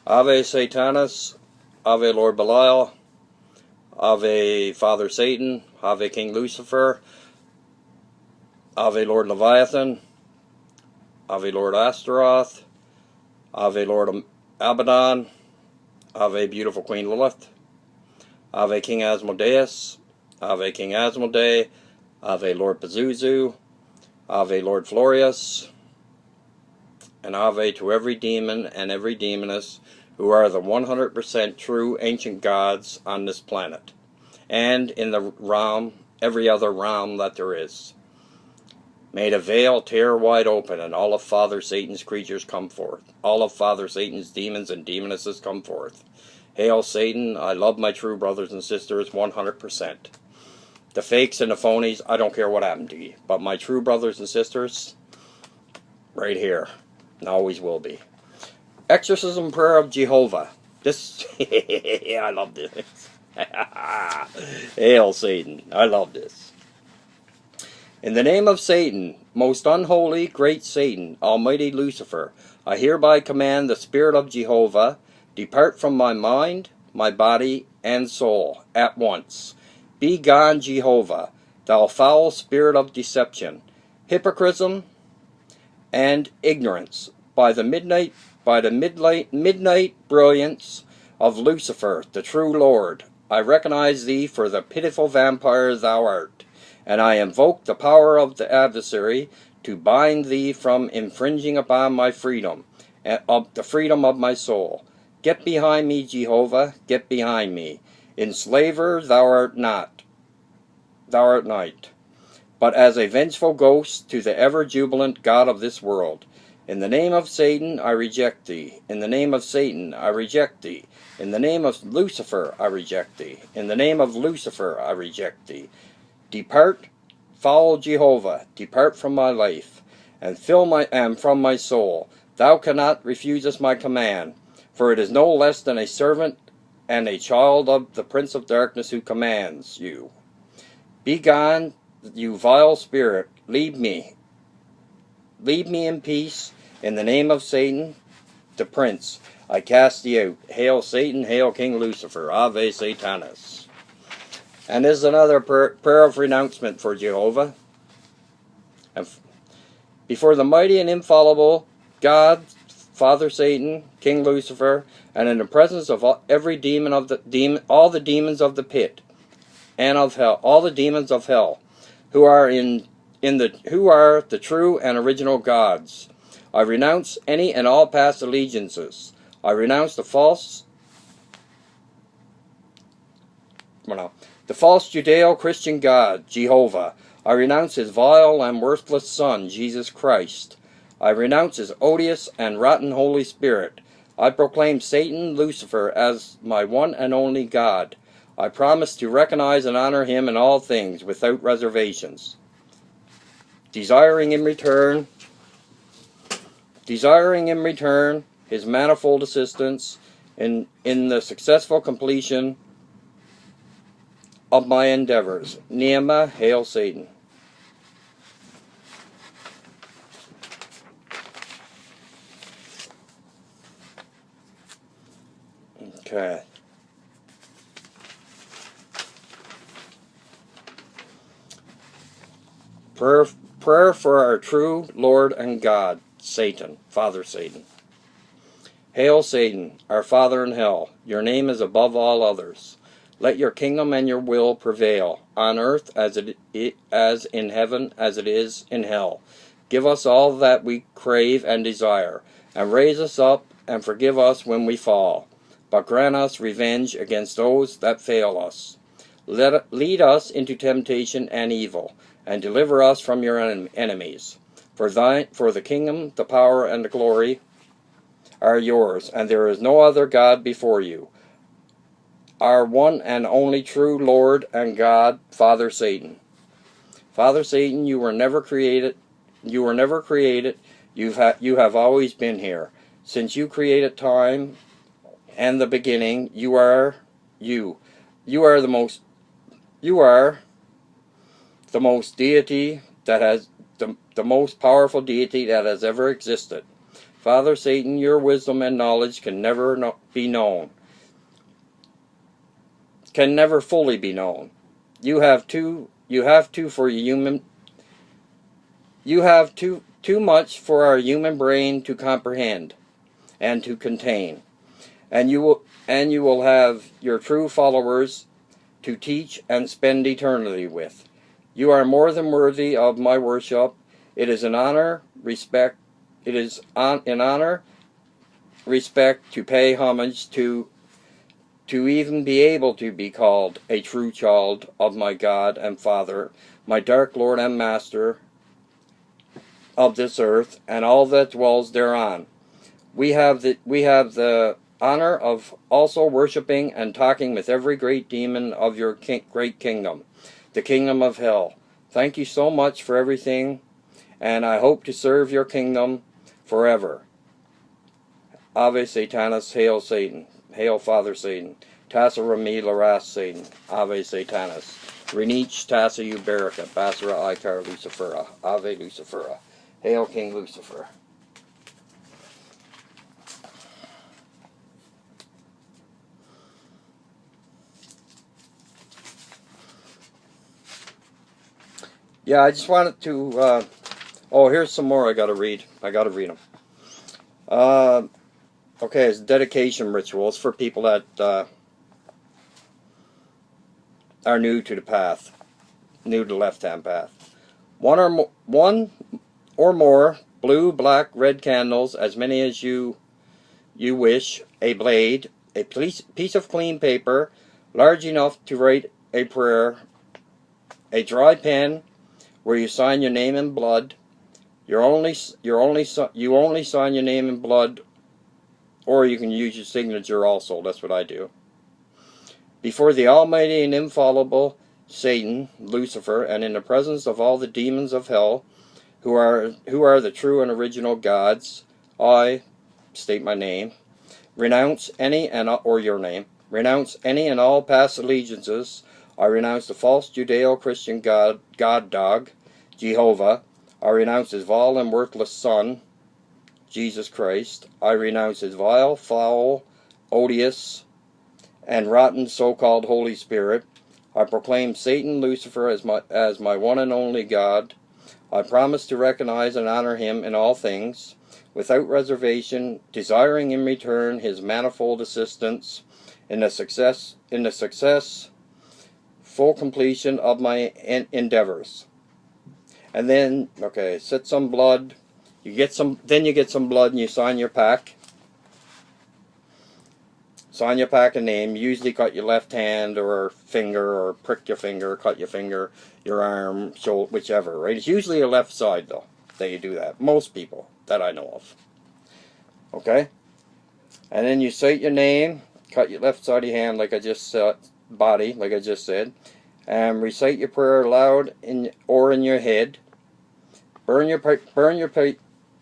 Ave Satanas, Ave Lord Belial, Ave Father Satan, Ave King Lucifer, Ave Lord Leviathan, Ave Lord Astaroth, Ave Lord Abaddon, Ave Beautiful Queen Lilith, Ave King Asmodeus, Ave King Asmodee, Ave Lord Pazuzu, Ave Lord Florius, and Ave to every demon and every demoness who are the 100% true ancient gods on this planet, and in the realm, every other realm that there is. May the veil tear wide open and all of Father Satan's creatures come forth. All of Father Satan's demons and demonesses come forth. Hail Satan, I love my true brothers and sisters 100%. The fakes and the phonies, I don't care what happened to you. But my true brothers and sisters, right here, and always will be. Exorcism Prayer of Jehovah. This, I love this. Hail Satan, I love this. In the name of Satan, most unholy, great Satan, almighty Lucifer, I hereby command the Spirit of Jehovah, depart from my mind, my body, and soul, at once. Be gone, Jehovah, thou foul spirit of deception, hypocrisy, and ignorance, by the midnight brilliance of Lucifer, the true Lord. I recognize thee for the pitiful vampire thou art, and I invoke the power of the adversary to bind thee from infringing upon my freedom, and of the freedom of my soul. Get behind me, Jehovah, get behind me. Enslaver thou art not, but as a vengeful ghost to the ever-jubilant God of this world. In the name of Satan, I reject thee. In the name of Satan, I reject thee. In the name of Lucifer, I reject thee. In the name of Lucifer, I reject thee. Depart, foul Jehovah, depart from my life, and from my soul. Thou cannot refuse us my command, for it is no less than a servant and a child of the Prince of Darkness who commands you. Be gone, you vile spirit, leave me. Leave me in peace. In the name of Satan, the Prince, I cast thee out. Hail Satan, hail King Lucifer, Ave Satanas. And this is another prayer of renouncement for Jehovah. And before the mighty and infallible God, Father Satan, King Lucifer, and in the presence of every demon of all the demons of the pit and of hell, all the demons of hell, who are the true and original gods, I renounce any and all past allegiances. I renounce the false Judeo-Christian God, Jehovah. I renounce his vile and worthless Son, Jesus Christ. I renounce his odious and rotten Holy Spirit. I proclaim Satan, Lucifer, as my one and only God. I promise to recognize and honor him in all things without reservations, desiring in return his manifold assistance in the successful completion of my endeavors. Nehemiah, hail Satan. Okay. Prayer for our true Lord and God, Satan, Father Satan. Hail Satan, our Father in hell, your name is above all others. Let your kingdom and your will prevail, on earth as in heaven as it is in hell. Give us all that we crave and desire, and raise us up and forgive us when we fall. But grant us revenge against those that fail us. Lead us into temptation and evil, and deliver us from your enemies. For the kingdom, the power, and the glory are yours, and there is no other God before you. Our one and only true Lord and God, Father Satan. Father Satan, you were never created. You have always been here. Since you created time and the beginning, you are the most deity that has the most powerful deity that has ever existed. Father Satan, your wisdom and knowledge can never be known. Can never fully be known. You have too much for our human brain to comprehend and to contain. And you will have your true followers to teach and spend eternity with. You are more than worthy of my worship. It is an honor, respect. It is an honor, respect to pay homage to even be able to be called a true child of my God and Father, my dark Lord and Master of this earth and all that dwells thereon. We have the honor of also worshiping and talking with every great demon of your great kingdom, the kingdom of hell. Thank you so much for everything, and I hope to serve your kingdom forever. Ave Satanas, hail Satan, hail Father Satan, Tassa Rami Laras Satan, Ave Satanas, Renich Tassa Uberica, Basara Icar Lucifera, Ave Lucifera, hail King Lucifer. Yeah, I just wanted to, oh, here's some more I gotta read. I gotta read them. Okay, it's dedication rituals for people that are new to the path, new to the left-hand path. One or more blue, black, red candles, as many as you wish, a blade, a piece of clean paper, large enough to write a prayer, a dry pen where you sign your name in blood. You only sign your name in blood, or you can use your signature also. That's what I do. Before the almighty and infallible Satan, Lucifer, and in the presence of all the demons of hell, who are the true and original gods, I state my name. Renounce any and all past allegiances. I renounce the false Judeo-Christian God dog, Jehovah. I renounce his vile and worthless son, Jesus Christ. I renounce his vile, foul, odious, and rotten so-called Holy Spirit. I proclaim Satan, Lucifer, as my one and only God. I promise to recognize and honor him in all things, without reservation, desiring in return his manifold assistance in the success, full completion of my endeavors. And then, okay, set some blood. Then you get some blood and you sign your pack. Sign your pack and name. Usually cut your left hand or finger, or prick your finger, cut your finger, your arm, shoulder, whichever, right? It's usually your left side, though, that you do that. Most people that I know of. Okay? And then you cite your name, cut your left side of your hand like I just said, body, like I just said, and recite your prayer aloud or in your head.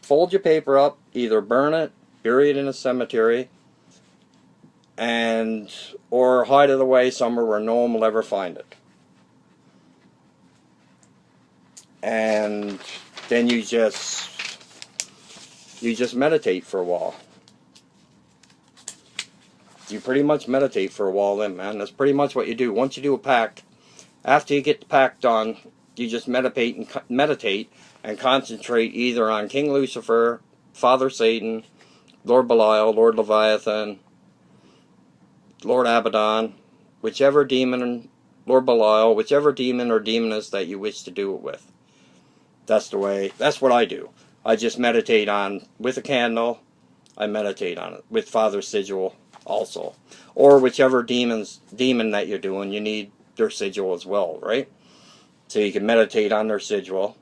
Fold your paper up, either burn it, bury it in a cemetery, or hide it away somewhere where no one will ever find it. And then you just meditate for a while. You pretty much meditate for a while then, man. That's pretty much what you do. Once you do a pack, after you get the pack done, you just meditate and concentrate either on King Lucifer, Father Satan, Lord Belial, Lord Leviathan, Lord Abaddon, whichever demon, Lord Belial, whichever demon or demoness that you wish to do it with. That's what I do. I just meditate with a candle, I meditate on it, with Father Sigil also. Or whichever demon that you're doing, you need their sigil as well, right? So you can meditate on their sigil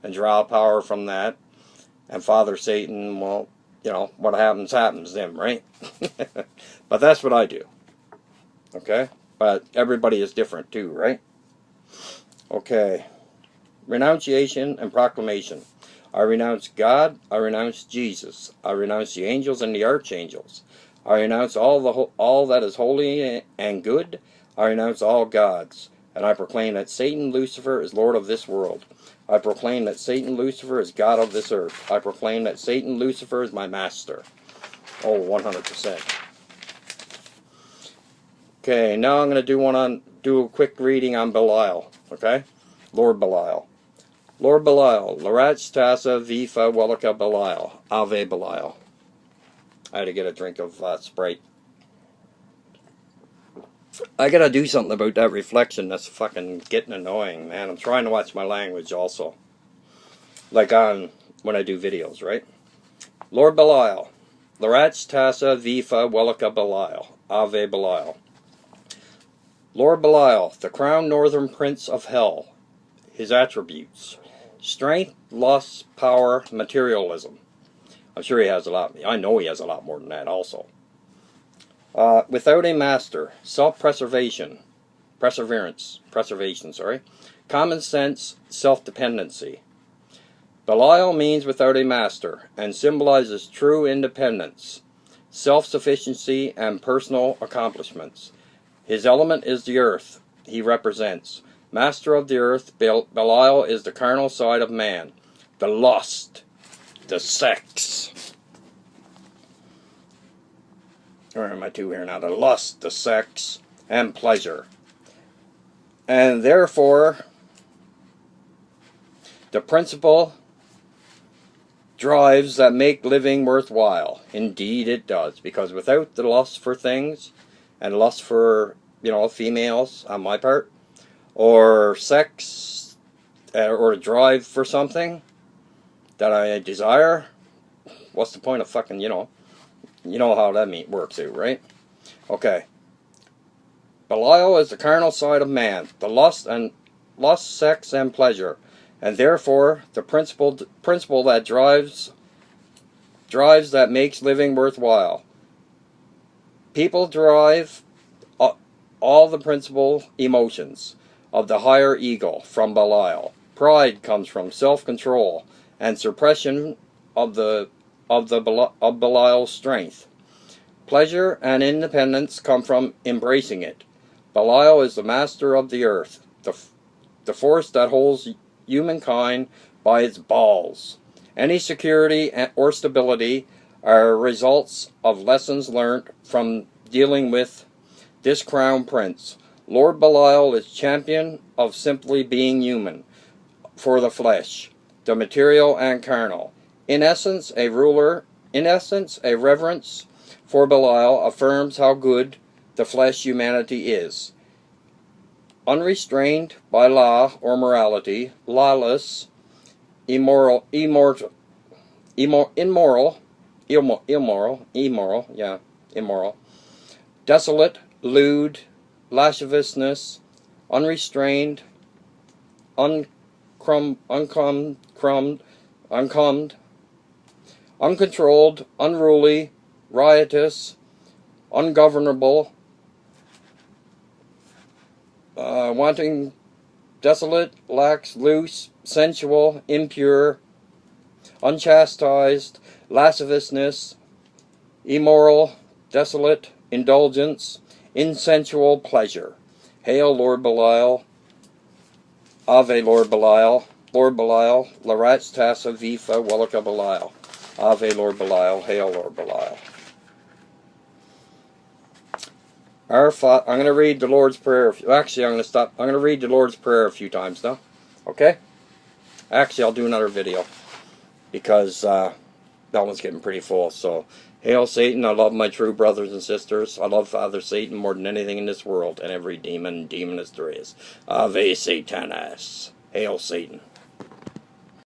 and draw power from that. And Father Satan, well, you know, what happens then, right? But that's what I do. Okay? But everybody is different too, right? Okay. Renunciation and proclamation. I renounce God. I renounce Jesus. I renounce the angels and the archangels. I renounce all that is holy and good. I renounce all gods. And I proclaim that Satan, Lucifer, is Lord of this world. I proclaim that Satan, Lucifer, is God of this earth. I proclaim that Satan, Lucifer, is my master. Oh, 100%. Okay, now I'm going to do a quick reading on Belial. Okay? Lord Belial. Lord Belial, Larach Tassa Vifa Welika Belial, Ave Belial. I had to get a drink of Sprite. I gotta do something about that reflection. That's fucking getting annoying, man. I'm trying to watch my language also. Like when I do videos, right? Lord Belial, Larach Tassa Vifa Welika Belial, Ave Belial. Lord Belial, the crowned northern prince of hell. His attributes: strength, lust, power, materialism. I'm sure he has a lot. I know he has a lot more than that also. Without a master, self-preservation, preservation, common sense, self-dependency. Belial means without a master, and symbolizes true independence, self-sufficiency, and personal accomplishments. His element is the earth he represents. Master of the earth, Belial is the carnal side of man, the lust, the sex. Where am I to here now? The lust, the sex, and pleasure. And therefore, the principle drives that make living worthwhile. Indeed it does. Because without the lust for things, and lust for, females on my part, or sex, or a drive for something that I desire, what's the point of fucking, you know how that works out, right? Okay. Belial is the carnal side of man, the lust, sex, and pleasure, and therefore the principle that drives that makes living worthwhile. People derive all the principal emotions of the higher ego from Belial. Pride comes from self-control and suppression of Belial's strength. Pleasure and independence come from embracing it. Belial is the master of the earth, the force that holds humankind by its balls. Any security or stability are results of lessons learnt from dealing with this crown prince. Lord Belial is champion of simply being human, for the flesh, the material and carnal. In essence, a reverence for Belial affirms how good the flesh humanity is. Unrestrained by law or morality, lawless, immoral, desolate, lewd, lasciviousness, unrestrained, uncontrolled, unruly, riotous, ungovernable, wanting, desolate, lax, loose, sensual, impure, unchastised, lasciviousness, immoral, desolate, indulgence, insensual pleasure. Hail, Lord Belial. Ave, Lord Belial. Lord Belial. Larach Tassa Vifa Welika Belial. Ave, Lord Belial. Hail, Lord Belial. I'm going to read the Lord's Prayer. Actually, I'm going to stop. I'm going to read the Lord's Prayer a few times now. Okay? Actually, I'll do another video, because that one's getting pretty full. So, hail Satan. I love my true brothers and sisters. I love Father Satan more than anything in this world, and every demoness there is. Ave Satanas. Hail Satan.